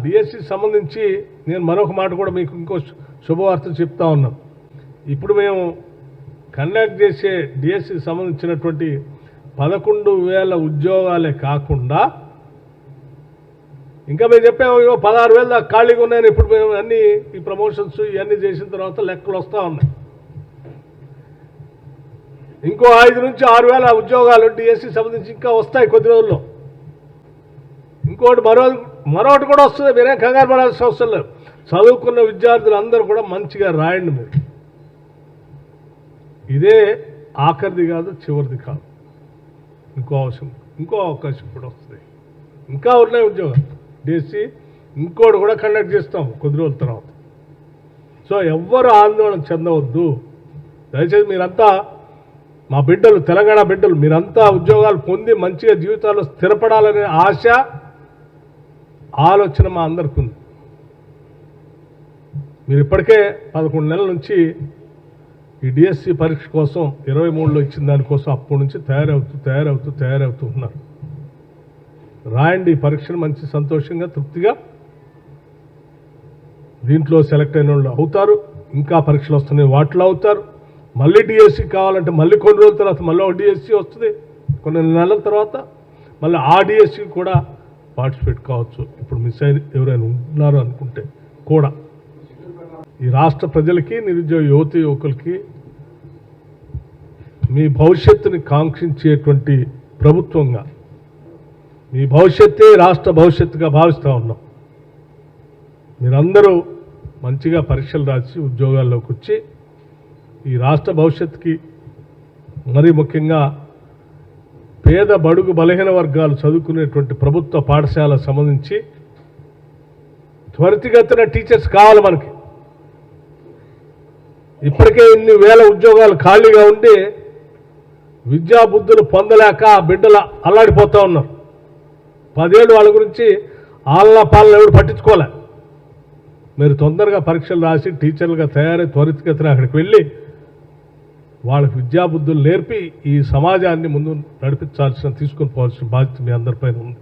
DSC సంబంధించి నేను మరొక మాట కూడా మీకు ఇంకో శుభవార్త చెప్తా ఉన్నాను. ఇప్పుడు మేము కండక్ట్ చేసే డిఎస్సికి సంబంధించినటువంటి 11,000 ఉద్యోగాలే కాకుండా ఇంకా మేము చెప్పాము 16,000 దాకా ఖాళీగా ఉన్నాయని. ఇప్పుడు మేము అన్ని ఈ ప్రమోషన్స్ ఇవన్నీ చేసిన తర్వాత లెక్కలు వస్తూ ఉన్నాయి. ఇంకో 5 నుంచి 6,000 ఉద్యోగాలు డిఎస్సి సంబంధించి ఇంకా వస్తాయి కొద్ది రోజుల్లో. ఇంకోటి మరొకటి కూడా వస్తుంది. మీరే కంగారు పడాల్సిన అవసరం లేదు. చదువుకున్న విద్యార్థులు అందరూ కూడా మంచిగా రాయండి. మీరు ఇదే ఆఖరిది కాదు, చివరిది కాదు. ఇంకో అవకాశం కూడా వస్తుంది. ఇంకా ఉన్నాయి ఉద్యోగాలు డిఎస్సి. ఇంకోటి కూడా కండక్ట్ చేస్తాం కొద్ది రోజుల తర్వాత. సో ఎవ్వరు ఆందోళన చెందవద్దు దయచేసి. మీరంతా మా బిడ్డలు, తెలంగాణ బిడ్డలు, మీరంతా ఉద్యోగాలు పొంది మంచిగా జీవితాల్లో స్థిరపడాలనే ఆశ, ఆలోచన మా అందరికీ ఉంది. మీరు ఇప్పటికే 11 నెలల నుంచి ఈ డిఎస్సి పరీక్ష కోసం 23లో ఇచ్చిన దానికోసం అప్పటి నుంచి తయారవుతూ ఉన్నారు. రాయండి ఈ పరీక్షను మంచి సంతోషంగా, తృప్తిగా. దీంట్లో సెలెక్ట్ అయిన వాళ్ళు అవుతారు. ఇంకా పరీక్షలు వస్తున్నాయి, వాటిలో అవుతారు. మళ్ళీ డిఎస్సి కావాలంటే మళ్ళీ కొన్ని రోజుల తర్వాత మళ్ళీ ఒక డిఎస్సి వస్తుంది. కొన్ని నెలల తర్వాత మళ్ళీ ఆ డిఎస్సి కూడా పార్టిసిపేట్ కావచ్చు. ఇప్పుడు మిస్ అయిన ఎవరైనా ఉన్నారు అనుకుంటే కూడా ఈ రాష్ట్ర ప్రజలకి, నిరుద్యోగ యువకులకి మీ భవిష్యత్తుని కాంక్షించేటువంటి ప్రభుత్వంగా, మీ భవిష్యత్తే రాష్ట్ర భవిష్యత్తుగా భావిస్తూ ఉన్నాం. మీరందరూ మంచిగా పరీక్షలు రాసి ఉద్యోగాల్లోకి వచ్చి ఈ రాష్ట్ర భవిష్యత్తుకి, మరీ ముఖ్యంగా పేద బడుగు బలహీన వర్గాలు చదువుకునేటువంటి ప్రభుత్వ పాఠశాలకు సంబంధించి త్వరితగతిన టీచర్స్ కావాలి మనకి. ఇప్పటికే ఇన్ని వేల ఉద్యోగాలు ఖాళీగా ఉండి విద్యాబుద్ధులు పొందలేక బిడ్డలు అల్లాడిపోతూ ఉన్నారు. 10 ఏళ్ళు వాళ్ళ గురించి ఆలన పాలన ఎవరు పట్టించుకోలే. మీరు తొందరగా పరీక్షలు రాసి టీచర్లుగా తయారై త్వరితగతిన అక్కడికి వెళ్ళి వాళ్ళకి విద్యాబుద్ధులు నేర్పి ఈ సమాజాన్ని ముందు తీసుకొని పోవాల్సిన బాధ్యత మీ అందరిపైన ఉంది.